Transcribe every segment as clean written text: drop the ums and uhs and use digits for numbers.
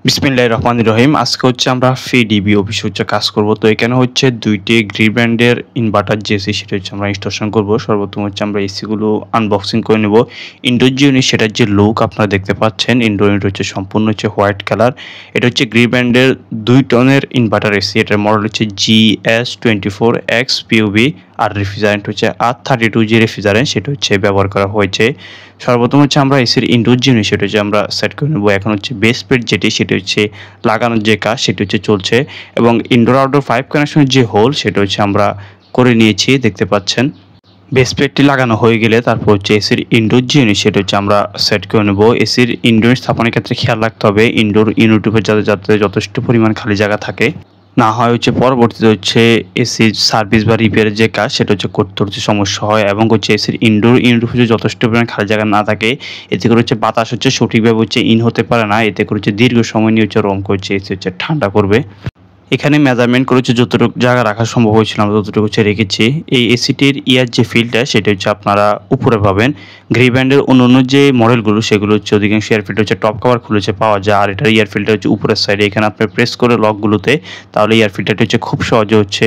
বিসমিল্লাহির রহমানির রহিম। আজকে হচ্ছে আমরা ফিডিবি অফিসে হচ্ছে কাজ করব। তো এখানে হচ্ছে ২টি গ্রি ব্র্যান্ডের ইনভার্টার যে এসি সেটা হচ্ছে আমরা ইনস্টলেশন করব। সর্বপ্রথম হচ্ছে আমরা এসিগুলো আনবক্সিং করে নেব। ইনডোর যে ইউনিট সেটার যে লুক আপনারা দেখতে পাচ্ছেন, ইনডোর ইউনিট হচ্ছে সম্পূর্ণ হচ্ছে হোয়াইট কালার। এটা হচ্ছে গ্রি ব্র্যান্ডের ২ টনের ইনভার্টার এসি। এটার মডেল হচ্ছে GS24X PUB আর রেফ্রিজারেন্ট হচ্ছে R32 যে রেফ্রিজারেন্ট সেটা হচ্ছে ব্যবহার করা হয়েছে। সর্বপ্রথম হচ্ছে আমরা এসির ইনডোর যে ইউনিট সেটা হচ্ছে আমরা সেট করে নেব। এখন হচ্ছে বেস প্লেট যেটি সেটা হচ্ছে লাগানোর যে কাজ সেটা হচ্ছে চলছে এবং ইনডোর আউটডোর 5 কানেকশনের যে হোল সেটা হচ্ছে আমরা করে নিয়েছি, দেখতে পাচ্ছেন। বেস প্লেটটি লাগানো হয়ে গেলে তারপর হচ্ছে এসির ইনডোর যে ইউনিট সেটা হচ্ছে আমরা সেট করে নেব। এসির ইনডোর স্থাপনের ক্ষেত্রে খেয়াল রাখতে হবে ইনডোর ইউনিটের উপর যাতে যথেষ্ট পরিমাণ খালি জায়গা থাকে, না হয় হচ্ছে পরবর্তীতে হচ্ছে এসির সার্ভিস বা রিপেয়ারের যে কাজ সেটা হচ্ছে করতে হচ্ছে সমস্যা হয়। এবং হচ্ছে এসির ইনডোর ইউনিট হচ্ছে যথেষ্ট পরিমাণ খালি জায়গা না থাকে, এতে করে হচ্ছে বাতাস হচ্ছে সঠিকভাবে হচ্ছে ইন হতে পারে না, এতে করে হচ্ছে দীর্ঘ সময় নিয়ে হচ্ছে রোম করছে এসি হচ্ছে ঠান্ডা করবে। এখানে মেজারমেন্ট করেছে যতটুকু জায়গা রাখা সম্ভব হয়েছিল আমরা ততটুকু হচ্ছে রেখেছি। এই এসিটির ইয়ার যে ফিল্টার সেটা হচ্ছে আপনারা উপরে পাবেন। গ্রি ব্র্যান্ডের অন্য যে মডেলগুলো সেগুলো হচ্ছে অধিকাংশ এয়ার ফিল্টার হচ্ছে টপ কভার খুলেছে পাওয়া যায়, আর এটার ইয়ার ফিল্টার হচ্ছে উপরের সাইডে। এখানে আপনি প্রেস করে লকগুলোতে তাহলে এয়ার ফিল্টারটা হচ্ছে খুব সহজে হচ্ছে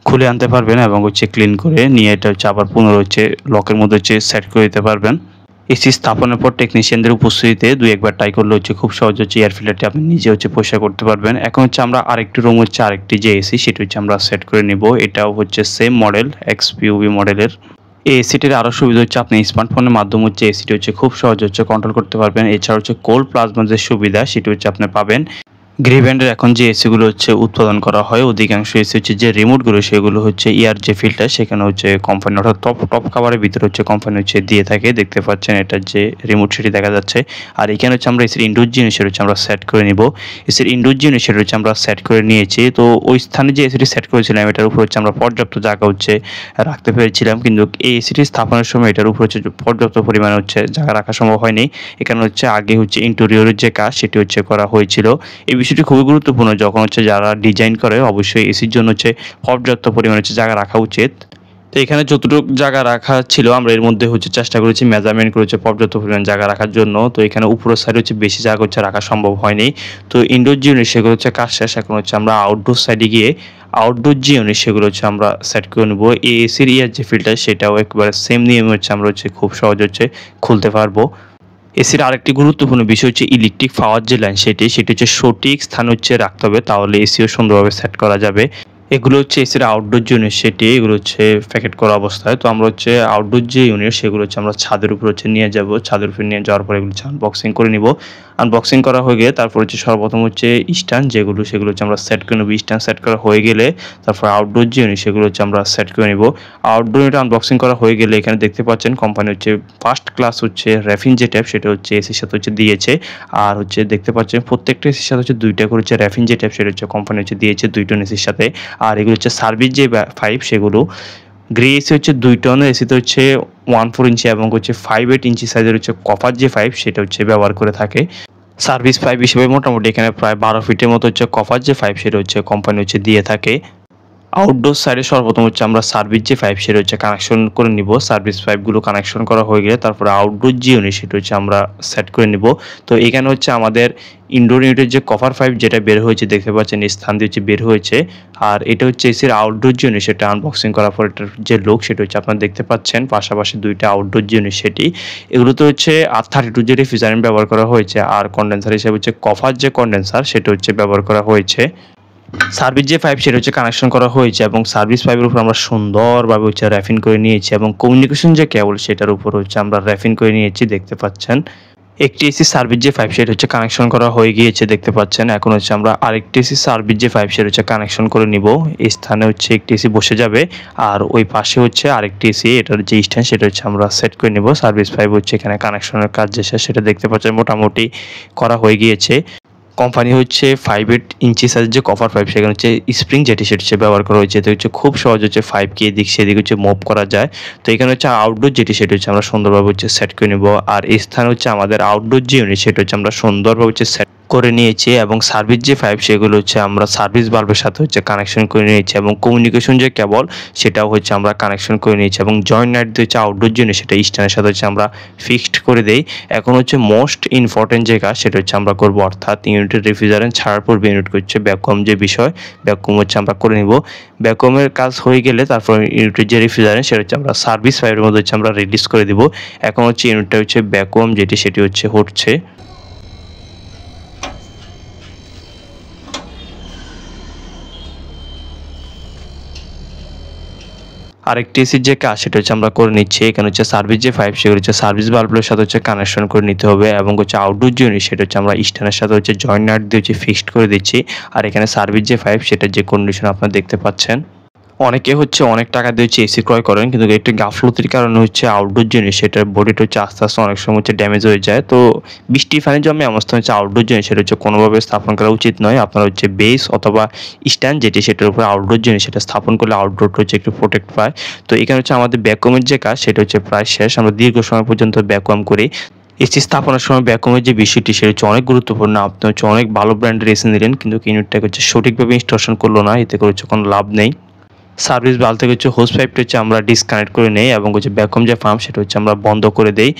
খুলে আনতে পারবেন এবং হচ্ছে ক্লিন করে নিয়ে এটা হচ্ছে আবার পুনরায় হচ্ছে লকের মধ্যে হচ্ছে সেট করে দিতে পারবেন। এসি স্থাপনের পর টেকনিশিয়ানদের উপস্থিতিতে ২-১ বার ট্রাই করলে হচ্ছে খুব সহজ হচ্ছে এয়ার ফিল্টারটি আপনি নিজে হচ্ছে পরিষ্কার করতে পারবেন। এখন হচ্ছে আমরা আরেকটি রুম হচ্ছে আরেকটি যে এসি সেটা হচ্ছে আমরা সেট করে নিব। এটাও হচ্ছে সেম মডেল XPUB মডেলের। এই এসিটির আরও সুবিধা হচ্ছে আপনি স্মার্টফোনের মাধ্যমে হচ্ছে এসিটি হচ্ছে খুব সহজে হচ্ছে কন্ট্রোল করতে পারবেন। এছাড়া হচ্ছে কোল্ড প্লাজমার যে সুবিধা সেটি হচ্ছে আপনি পাবেন। গ্রি ব্র্যান্ডের এখন যে এসিগুলো হচ্ছে উৎপাদন করা হয় অধিকাংশ এসি হচ্ছে যে রিমোটগুলো সেগুলো হচ্ছে ইয়ার যে ফিল্টার সেখানে হচ্ছে কোম্পানি অর্থাৎ টপ কাভারের ভিতরে হচ্ছে কোম্পানি হচ্ছে দিয়ে থাকে, দেখতে পাচ্ছেন এটার যে রিমোট সেটি দেখা যাচ্ছে। আর এখানে হচ্ছে আমরা এসির ইনডোর জিনিস সেটা হচ্ছে আমরা সেট করে নিব। এসির ইনডোর জিনিস সেটা হচ্ছে আমরা সেট করে নিয়েছি। তো ওই স্থানে যে এসিটি সেট করেছিলাম এটার উপর হচ্ছে আমরা পর্যাপ্ত জায়গা হচ্ছে রাখতে পেরেছিলাম, কিন্তু এই এসিটি স্থাপনের সময় এটার উপর হচ্ছে পর্যাপ্ত পরিমাণে হচ্ছে জায়গা রাখা সম্ভব হয়নি। এখানে হচ্ছে আগে হচ্ছে ইন্টেরিয়রের যে কাজ সেটি হচ্ছে করা হয়েছিল। এই বিষয়টি খুবই গুরুত্বপূর্ণ, যখন হচ্ছে যারা ডিজাইন করে অবশ্যই এসির জন্য হচ্ছে পর্যাপ্ত পরিমাণে হচ্ছে জায়গা রাখা উচিত। তো এখানে যতটুকু জায়গা রাখা ছিল আমরা এর মধ্যে হচ্ছে চেষ্টা করেছি মেজারমেন্ট করেছে পর্যাপ্ত পরিমাণ জায়গা রাখার জন্য। তো এখানে উপরের সাইডে হচ্ছে বেশি জায়গা হচ্ছে রাখা সম্ভব হয়নি। তো ইনডোর যে ইউনিট সেগুলো হচ্ছে কাজ শেষ, এখন হচ্ছে আমরা আউটডোর সাইডে গিয়ে আউটডোর যে ইউনিট সেগুলো হচ্ছে আমরা সেট করে নেবো। এই এসির ইয়ার যে ফিল্টার সেটাও একবারে সেম নিয়মে হচ্ছে আমরা হচ্ছে খুব সহজে হচ্ছে খুলতে পারবো। এসির আরেকটি গুরুত্বপূর্ণ বিষয় হচ্ছে ইলেকট্রিক পাওয়ার যে লাইন সেটি হচ্ছে সঠিক স্থান হচ্ছে রাখতে হবে, তাহলে এসিও সুন্দরভাবে সেট করা যাবে। এগুলো হচ্ছে এসির আউটডোর যে ইউনিট সেটি এগুলো হচ্ছে প্যাকেট করা অবস্থায়। তো আমরা হচ্ছে আউটডোর যে ইউনিট সেগুলো হচ্ছে আমরা ছাদের উপর হচ্ছে নিয়ে যাব। ছাদের উপর নিয়ে যাওয়ার পর এগুলো হচ্ছে আনবক্সিং করে নিব। আনবক্সিং করা হয়ে গেলে তারপর হচ্ছে সর্বপ্রথম হচ্ছে স্ট্যান্ড সেগুলো হচ্ছে আমরা সেট করে নেব। স্ট্যান্ড সেট করা হয়ে গেলে তারপর আউটডোর যে ইউনিট সেগুলো হচ্ছে আমরা সেট করে নেব। আউটডোর ইউনিট আনবক্সিং করা হয়ে গেলে এখানে দেখতে পাচ্ছেন কোম্পানি হচ্ছে ফার্স্ট ক্লাস হচ্ছে র্যাফিন যে ট্যাপ সেটা হচ্ছে এসির সাথে হচ্ছে দিয়েছে। আর হচ্ছে দেখতে পাচ্ছেন প্রত্যেকটা এসির সাথে হচ্ছে 2টা করে হচ্ছে র্যাফিন যে ট্যাপ সেটা হচ্ছে কোম্পানি হচ্ছে দিয়েছে 2 টন এসির সাথে। আর এগুলো হচ্ছে সার্ভিস যে পাইপ সেগুলো গ্রে এসি হচ্ছে 2 টনের এসিতে হচ্ছে 1/4 ইঞ্চি এবং হচ্ছে 5/8 ইঞ্চি সাইজের হচ্ছে কপার যে পাইপ সেটা হচ্ছে ব্যবহার করে থাকে। সার্ভিস পাইপ হিসেবে মোটামুটি এখানে প্রায় 12 ফিটের মতো হচ্ছে কপার যে পাইপ সেটা হচ্ছে কোম্পানি হচ্ছে দিয়ে থাকে। আউটডোর সাইডে সর্বপ্রথম হচ্ছে আমরা সার্ভিস যে পাইপ সেটা হচ্ছে কানেকশন করে নিব। সার্ভিস পাইপগুলো কানেকশন করা হয়ে গেলে তারপরে আউটডোর যে ইউনিট সেটা হচ্ছে আমরা সেট করে নিব। তো এখানে হচ্ছে আমাদের ইনডোর ইউনিটের যে কভার পাইপ যেটা বের হয়েছে দেখতে পাচ্ছেন এই স্থান দিয়ে হচ্ছে বের হয়েছে। আর এটা হচ্ছে এসির আউটডোর যে ইউনিট সেটা আনবক্সিং করার পর এটার যে লুক সেটা হচ্ছে আপনারা দেখতে পাচ্ছেন। পাশাপাশি 2টা আউটডোর যে ইউনিট সেটি এগুলোতে হচ্ছে R32 যে রেফ্রিজারেন্ট ব্যবহার করা হয়েছে, আর কন্ডেন্সার হিসেবে হচ্ছে কভার যে কন্ডেন্সার সেটা হচ্ছে ব্যবহার করা হয়েছে। সার্ভিস যে পাইপ সেটা হচ্ছে কানেকশন করা হয়েছে এবং সার্ভিস পাইপের উপর আমরা সুন্দরভাবে হচ্ছে র্যাফিন করে নিয়েছি এবং কমিউনিকেশন যে কেবল সেটার উপর হচ্ছে আমরা র্যাফিন করে নিয়েছি, দেখতে পাচ্ছেন। একটি এসি সার্ভিস যে পাইপ সেটা হচ্ছে কানেকশন করা হয়ে গিয়েছে, দেখতে পাচ্ছেন। এখন হচ্ছে আমরা আরেকটি এসি সার্ভিস যে পাইপ সেটা হচ্ছে কানেকশন করে নিব। এই স্থানে হচ্ছে একটি এসি বসে যাবে আর ওই পাশে হচ্ছে আরেকটি এসি, এটার যে স্ট্যান্ড সেটা হচ্ছে আমরা সেট করে নিব। সার্ভিস পাইপ হচ্ছে এখানে কানেকশনের কাজ যে সেটা দেখতে পাচ্ছেন মোটামুটি করা হয়ে গিয়েছে। কোম্পানি হচ্ছে 5/8 ইঞ্চি সাইজের যে কভার পাইপ সেখানে হচ্ছে স্প্রিং যেটি সেটা হচ্ছে ব্যবহার করা হয়েছে। তো হচ্ছে খুব সহজ হচ্ছে 5কে এদিক সেদিক হচ্ছে মুভ করা যায়। তো এখানে হচ্ছে আউটডোর যেটি সেটা হচ্ছে আমরা সুন্দরভাবে হচ্ছে সেট করে নেব। আর এই স্থানে হচ্ছে আমাদের আউটডোর যে ইউনিট সেটা হচ্ছে আমরা সুন্দরভাবে হচ্ছে সেট করে নিয়েছি এবং সার্ভিস যে পাইপ সেগুলো হচ্ছে আমরা সার্ভিস বাল্বের সাথে হচ্ছে কানেকশন করে নিয়েছি এবং কমিউনিকেশন যে কেবল সেটাও হচ্ছে আমরা কানেকশন করে নিয়েছি এবং জয়েন্ট নাইট দিয়ে হচ্ছে আউটডোর জন্য সেটা স্ট্যান্ডের সাথে হচ্ছে আমরা ফিক্সড করে দেই। এখন হচ্ছে মোস্ট ইম্পর্টেন্ট যে কাজ সেটা হচ্ছে আমরা করবো, অর্থাৎ ইউনিটের রেফ্রিজারেন্ট ছাড়ার পূর্বে ইউনিট হচ্ছে ভ্যাকুয়াম যে বিষয়, ভ্যাকুয়াম হচ্ছে আমরা করে নিব। ভ্যাকুয়ামের কাজ হয়ে গেলে তারপর ইউনিটের যে রেফ্রিজারেন্ট সেটা হচ্ছে আমরা সার্ভিস পাইপের মধ্যে হচ্ছে আমরা রিলিজ করে দিব। এখন হচ্ছে ইউনিটটা হচ্ছে ভ্যাকুয়াম সেটি হচ্ছে হচ্ছে। আরেকটি এসির যে কাজ সেটা হচ্ছে আমরা করে নিচ্ছি। এখানে হচ্ছে সার্ভিস যে পাইপ সেগুলো হচ্ছে সার্ভিস বাল্বের সাথে হচ্ছে কানেকশন করে নিতে হবে এবং হচ্ছে আউটডোর যে ইউনিট সেটা হচ্ছে আমরা স্ট্যান্ডের সাথে হচ্ছে জয়েন্ট নাট দিয়ে হচ্ছে ফিক্সড করে দিচ্ছি। আর এখানে সার্ভিস যে পাইপ সেটার যে কন্ডিশন আপনারা দেখতে পাচ্ছেন। অনেকে হচ্ছে অনেক টাকা দিয়ে হচ্ছে এসি ক্রয় করেন, কিন্তু একটি গাফলতির কারণে হচ্ছে আউটডোর জিনিস সেটার বডিটা হচ্ছে আস্তে আস্তে অনেক সময় হচ্ছে ড্যামেজ হয়ে যায়। তো বৃষ্টি ফানি জমে এমন হচ্ছে আউটডোর জিনিস সেটা হচ্ছে কোনোভাবে স্থাপন করা উচিত নয়। আপনারা হচ্ছে বেস অথবা স্ট্যান্ড সেটার উপরে আউটডোর জিনিস সেটা স্থাপন করলে আউটডোরটা হচ্ছে একটু প্রোটেক্ট পায়। তো এখানে হচ্ছে আমাদের ভ্যাকুয়ামের যে কাজ সেটা হচ্ছে প্রায় শেষ। আমরা দীর্ঘ সময় পর্যন্ত ভ্যাকুয়াম করি। এসি স্থাপনের সময় ভ্যাকুয়ামের যে বিষয়টি সেটা হচ্ছে অনেক গুরুত্বপূর্ণ। আপনি হচ্ছে অনেক ভালো ব্র্যান্ডের এসি নিলেন কিন্তু ইউনিটটাকে হচ্ছে সঠিকভাবে ইনস্টলেশন করলো না, এতে করে হচ্ছে কোনো লাভ নেই। সার্ভিস বাল্ব থেকে হচ্ছে হোস পাইপটা হচ্ছে আমরা ডিসকানেক্ট করে নেই এবং হচ্ছে ভ্যাকুয়াম যে পাম্প সেটা হচ্ছে আমরা বন্ধ করে দেই।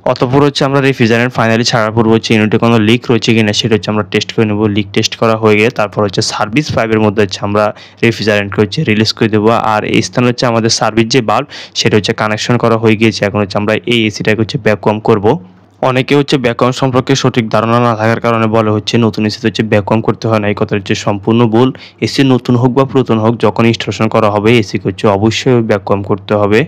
অতঃপর হচ্ছে আমরা রেফ্রিজারেন্ট ফাইনালি ছাড়ার পূর্বে হচ্ছে ইউনিটে কোনো লিক রয়েছে কিনা সেটা হচ্ছে আমরা টেস্ট করে নেব। লিক টেস্ট করা হয়ে গেলে তারপর হচ্ছে সার্ভিস পাইপের মধ্যে হচ্ছে আমরা রেফ্রিজারেন্টকে হচ্ছে রিলিজ করে দেবো। আর এই স্থানে হচ্ছে আমাদের সার্ভিস যে বাল্ব সেটা হচ্ছে কানেকশন করা হয়ে গিয়েছে। এখন হচ্ছে আমরা এই এসিটাকে হচ্ছে ভ্যাকুয়াম করব। অনেকে হচ্ছে ভ্যাকুয়াম সম্পর্কে সঠিক ধারণা না থাকার কারণে বলে হচ্ছে নতুন এসিতে হচ্ছে ভ্যাকুয়াম করতে হয় না। এই কথাটা হচ্ছে সম্পূর্ণ ভুল। এসি নতুন হোক বা পুরাতন হোক, যখন ইনস্টলেশন করা হবে এসিকে হচ্ছে অবশ্যই ভ্যাকুয়াম করতে হবে।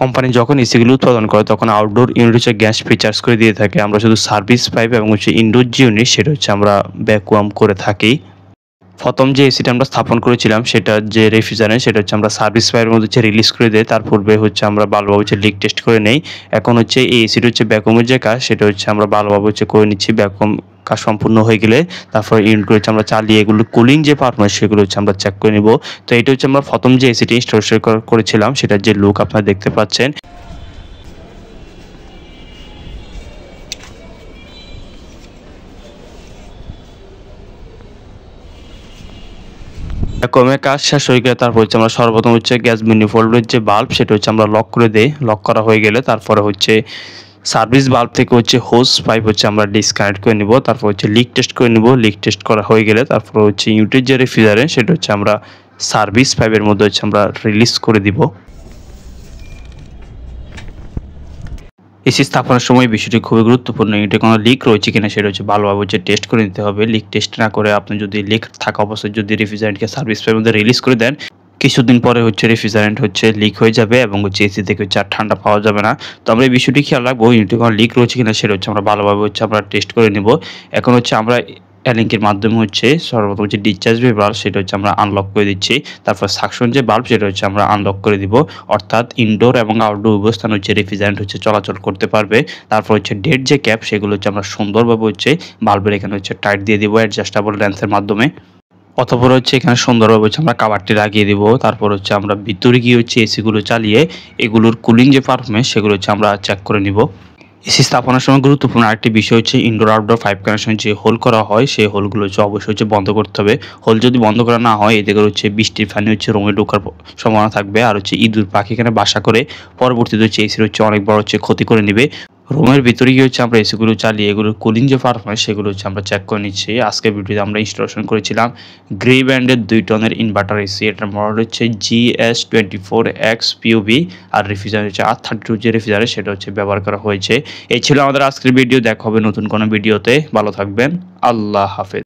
কোম্পানি যখন এসিগুলো উৎপাদন করে তখন আউটডোর ইউনিট হচ্ছে গ্যাস ফ্রি চার্জ করে দিয়ে থাকে। আমরা শুধু সার্ভিস পাইপ এবং হচ্ছে ইনডোর যে ইউনিট সেটা হচ্ছে আমরা ভ্যাকুয়াম করে থাকি। প্রথম যে এসিটা আমরা স্থাপন করেছিলাম সেটা যে রেফ্রিজারেন্ট সেটা হচ্ছে আমরা সার্ভিস পাইপের মধ্যে হচ্ছে রিলিজ করে দেই। তার পূর্বে হচ্ছে আমরা ভালোভাবে হচ্ছে লিক টেস্ট করে নেই। এখন হচ্ছে এই এসিটা হচ্ছে ভ্যাকুয়ামের যে কাজ সেটা হচ্ছে আমরা ভালোভাবে হচ্ছে করে নিচ্ছি। ভ্যাকুয়াম কাজ সম্পূর্ণ হয়ে গেলে তারপর ইউনিটগুলো হচ্ছে আমরা চালিয়ে এগুলো কুলিং যে পারফরমেন্স সেগুলো হচ্ছে আমরা চেক করে নিব। তো এটা হচ্ছে আমরা প্রথম যে এসিটি ইনস্টলেশন করেছিলাম সেটার যে লুক আপনারা দেখতে পাচ্ছেন। ভ্যাকুয়ামের কাজ শেষ হয়ে গেলে তারপর হচ্ছে আমরা সর্বপ্রথম হচ্ছে গ্যাস ম্যানিফোল্ডের যে বাল্ব সেটা হচ্ছে আমরা লক করে দেই। লক করা হয়ে গেলে তারপরে হচ্ছে সার্ভিস বাল্ব থেকে হচ্ছে হোস পাইপ হচ্ছে আমরা ডিসকানেক্ট করে নিব। তারপর হচ্ছে লিক টেস্ট করে নিব। লিক টেস্ট করা হয়ে গেলে তারপর হচ্ছে ইউনিটের যে রেফ্রিজারেন্ট সেটা হচ্ছে আমরা সার্ভিস পাইপের মধ্যে হচ্ছে আমরা রিলিজ করে দিব। এসি স্থাপনের সময় বিষয়টি খুবই গুরুত্বপূর্ণ। ইউনিটে কোনো লিক রয়েছে কিনা সেটা হচ্ছে ভালোভাবে হচ্ছে টেস্ট করে নিতে হবে। লিক টেস্ট না করে আপনি যদি লিক থাকা অবস্থায় যদি রেফ্রিজারেন্টকে সার্ভিস পাইপের মধ্যে রিলিজ করে দেন, কিছুদিন পরে হচ্ছে রেফ্রিজারেন্ট হচ্ছে লিক হয়ে যাবে এবং হচ্ছে এসি থেকে হচ্ছে আর ঠান্ডা পাওয়া যাবে না। তো আমরা এই বিষয়টি খেয়াল রাখবো, ইউনিটে কোনো লিক রয়েছে কিনা সেটা হচ্ছে আমরা ভালোভাবে হচ্ছে আমরা টেস্ট করে নেব। এখন হচ্ছে আমরা লিঙ্কের মাধ্যমে হচ্ছে সর্বপ্রথম হচ্ছে ডিসচার্জ বাল্ব সেটা হচ্ছে আমরা আনলক করে দিচ্ছি। তারপর সাকশন যে বাল্ব সেটা হচ্ছে আমরা আনলক করে দিব, অর্থাৎ ইনডোর এবং আউটডোর উভয় স্থানে হচ্ছে রেফ্রিজারেন্ট হচ্ছে চলাচল করতে পারবে। তারপর হচ্ছে ডেড যে ক্যাপ সেগুলো হচ্ছে আমরা সুন্দরভাবে হচ্ছে বাল্বের এখানে হচ্ছে টাইট দিয়ে দিব অ্যাডজাস্টেবল লেন্সের মাধ্যমে। অতঃপর হচ্ছে এখানে সুন্দরভাবে হচ্ছে আমরা কাভারটি লাগিয়ে দিব। তারপর হচ্ছে আমরা ভিতরে গিয়ে হচ্ছে এসিগুলো চালিয়ে এগুলোর কুলিং যে পারফরমেন্স সেগুলো হচ্ছে আমরা চেক করে নিব। এসি স্থাপনের সময় গুরুত্বপূর্ণ আরেকটি বিষয় হচ্ছে ইনডোর আউটডোর পাইপ কানেকশন যে হোল করা হয় সেই হোলগুলো হচ্ছে অবশ্যই হচ্ছে বন্ধ করতে হবে। হোল যদি বন্ধ করা না হয় এতে করে হচ্ছে বৃষ্টির পানি হচ্ছে রঙে ঢোকার সম্ভাবনা থাকবে আর হচ্ছে ইঁদুর পাখি এখানে বাসা করে পরবর্তীতে হচ্ছে এসির হচ্ছে অনেক বড় হচ্ছে ক্ষতি করে নেবে। রুমের ভিতরে গিয়ে হচ্ছে আমরা এসিগুলো চালিয়ে এগুলোর কুলিং যে পারফরমেন্স সেগুলো হচ্ছে আমরা চেক করে নিচ্ছি। আজকের ভিডিওতে আমরা ইনস্টলেশন করেছিলাম গ্রে ব্র্যান্ডের 2 টনের ইনভার্টার এসি। এটার মডেল হচ্ছে GS24X PUB আর রেফ্রিজারেন্ট হচ্ছে R32 যে রেফ্রিজারেন্ট সেটা হচ্ছে ব্যবহার করা হয়েছে। এই ছিল আমাদের আজকের ভিডিও। দেখা হবে নতুন কোনো ভিডিওতে। ভালো থাকবেন। আল্লাহ হাফেজ।